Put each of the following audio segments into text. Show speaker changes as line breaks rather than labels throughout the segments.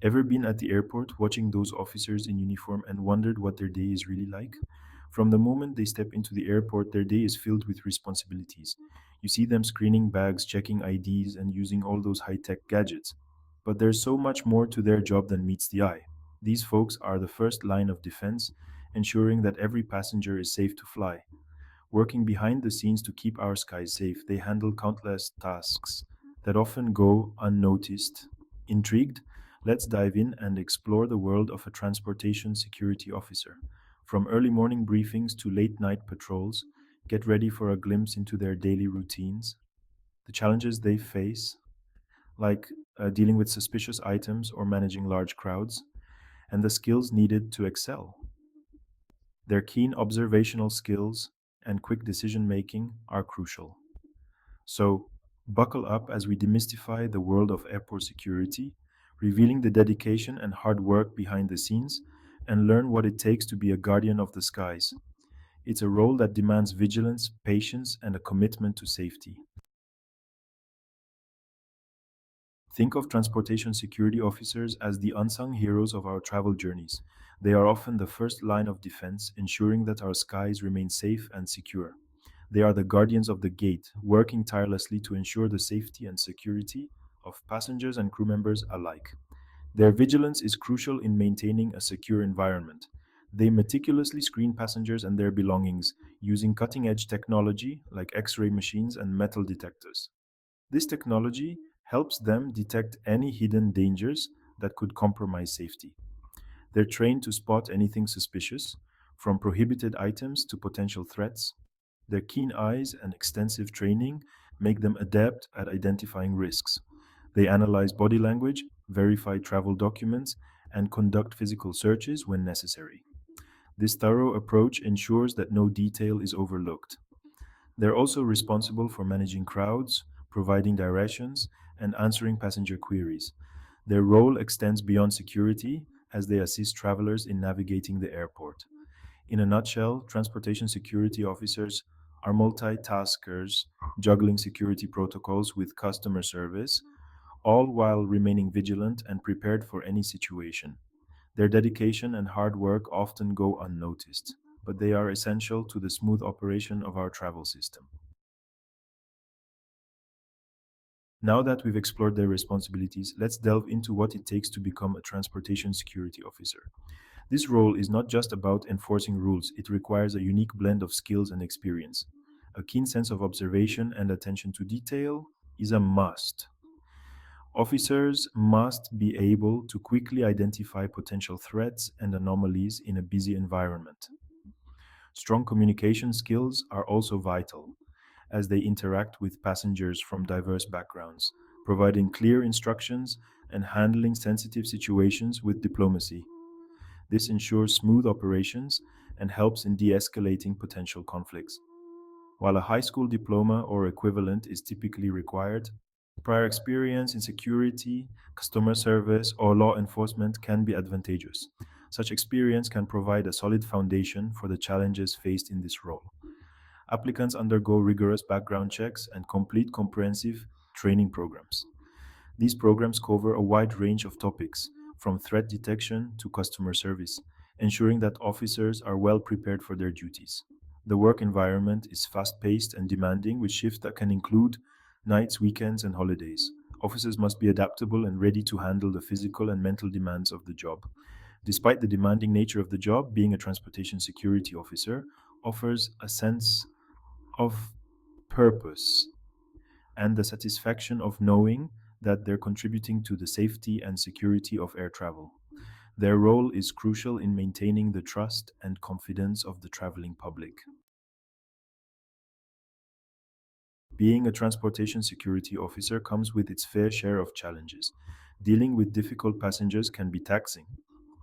Ever been at the airport watching those officers in uniform and wondered what their day is really like? From the moment they step into the airport, their day is filled with responsibilities. You see them screening bags, checking IDs, and using all those high tech gadgets. But there's so much more to their job than meets the eye. These folks are the first line of defense, ensuring that every passenger is safe to fly. Working behind the scenes to keep our skies safe, they handle countless tasks that often go unnoticed. Intrigued? Let's dive in and explore the world of a transportation security officer. From early morning briefings to late night patrols, get ready for a glimpse into their daily routines, the challenges they face, like dealing with suspicious items or managing large crowds, and the skills needed to excel. Their keen observational skills and quick decision making are crucial. So, buckle up as we demystify the world of airport security, revealing the dedication and hard work behind the scenes, and learn what it takes to be a guardian of the skies. It's a role that demands vigilance, patience, and a commitment to safety. Think of transportation security officers as the unsung heroes of our travel journeys. They are often the first line of defense, ensuring that our skies remain safe and secure. They are the guardians of the gate, working tirelessly to ensure the safety and security of passengers and crew members alike. Their vigilance is crucial in maintaining a secure environment. They meticulously screen passengers and their belongings using cutting edge technology like X ray machines and metal detectors. This technology helps them detect any hidden dangers that could compromise safety. They're trained to spot anything suspicious, from prohibited items to potential threats. Their keen eyes and extensive training make them adept at identifying risks. They analyze body language, verify travel documents, and conduct physical searches when necessary. This thorough approach ensures that no detail is overlooked. They're also responsible for managing crowds, providing directions, and answering passenger queries. Their role extends beyond security as they assist travelers in navigating the airport. In a nutshell, transportation security officers are multitaskers juggling security protocols with customer service, all while remaining vigilant and prepared for any situation. Their dedication and hard work often go unnoticed, but they are essential to the smooth operation of our travel system. Now that we've explored their responsibilities, let's delve into what it takes to become a transportation security officer. This role is not just about enforcing rules, it requires a unique blend of skills and experience. A keen sense of observation and attention to detail is a must. Officers must be able to quickly identify potential threats and anomalies in a busy environment. Strong communication skills are also vital as they interact with passengers from diverse backgrounds, providing clear instructions and handling sensitive situations with diplomacy. This ensures smooth operations and helps in de escalating potential conflicts. While a high school diploma or equivalent is typically required, prior experience in security, customer service, or law enforcement can be advantageous. Such experience can provide a solid foundation for the challenges faced in this role. Applicants undergo rigorous background checks and complete comprehensive training programs. These programs cover a wide range of topics, from threat detection to customer service, ensuring that officers are well prepared for their duties. The work environment is fast paced and demanding, with shifts that can include nights, weekends, and holidays. Officers must be adaptable and ready to handle the physical and mental demands of the job. Despite the demanding nature of the job, being a transportation security officer offers a sense of purpose and the satisfaction of knowing that they're contributing to the safety and security of air travel. Their role is crucial in maintaining the trust and confidence of the traveling public. Being a transportation security officer comes with its fair share of challenges. Dealing with difficult passengers can be taxing.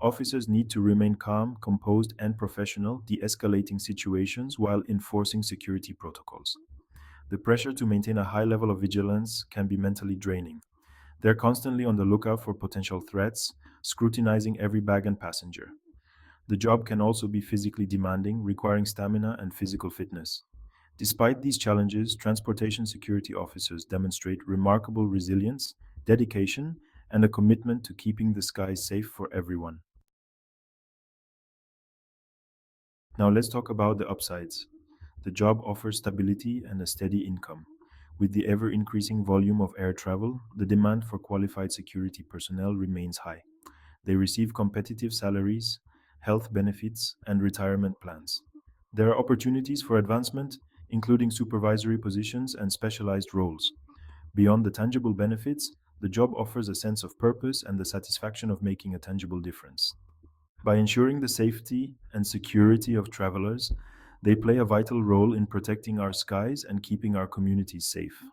Officers need to remain calm, composed, and professional, de escalating situations while enforcing security protocols. The pressure to maintain a high level of vigilance can be mentally draining. They're constantly on the lookout for potential threats, scrutinizing every bag and passenger. The job can also be physically demanding, requiring stamina and physical fitness. Despite these challenges, transportation security officers demonstrate remarkable resilience, dedication, and a commitment to keeping the skies safe for everyone. Now let's talk about the upsides. The job offers stability and a steady income. With the ever increasing volume of air travel, the demand for qualified security personnel remains high. They receive competitive salaries, health benefits, and retirement plans. There are opportunities for advancement, including supervisory positions and specialized roles. Beyond the tangible benefits, the job offers a sense of purpose and the satisfaction of making a tangible difference. By ensuring the safety and security of travelers, they play a vital role in protecting our skies and keeping our communities safe.